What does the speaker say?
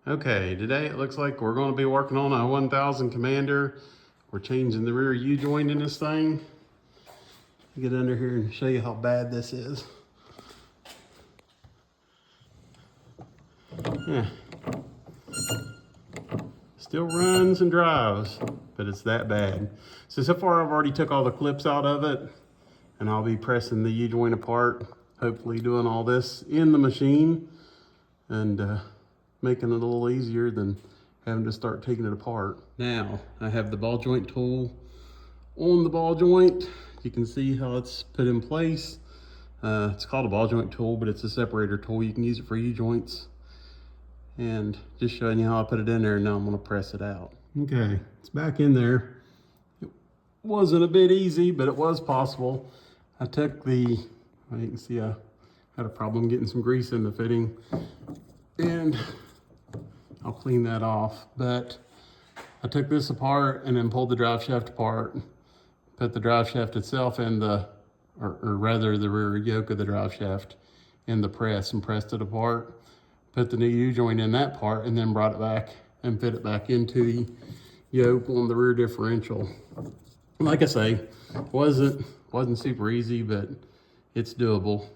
Okay, today it looks like we're going to be working on a 1000 Commander. We're changing the rear U-joint in this thing. Get under here and show you how bad this is. Yeah. Still runs and drives, but it's that bad. So far I've already took all the clips out of it, and I'll be pressing the U-joint apart, hopefully doing all this in the machine and making it a little easier than having to start taking it apart. Now I have the ball joint tool on the ball joint. You can see how it's put in place. It's called a ball joint tool, but it's a separator tool. You can use it for U-joints. And just showing you how I put it in there, and now I'm gonna press it out. Okay, it's back in there. It wasn't a bit easy, but it was possible. I took you can see I had a problem getting some grease in the fitting, and I'll clean that off. But I took this apart and then pulled the drive shaft apart, put the drive shaft itself in or rather the rear yoke of the drive shaft in the press and pressed it apart. Put the new U-joint in that part and then brought it back and fit it back into the yoke on the rear differential. Like I say, wasn't super easy, but it's doable.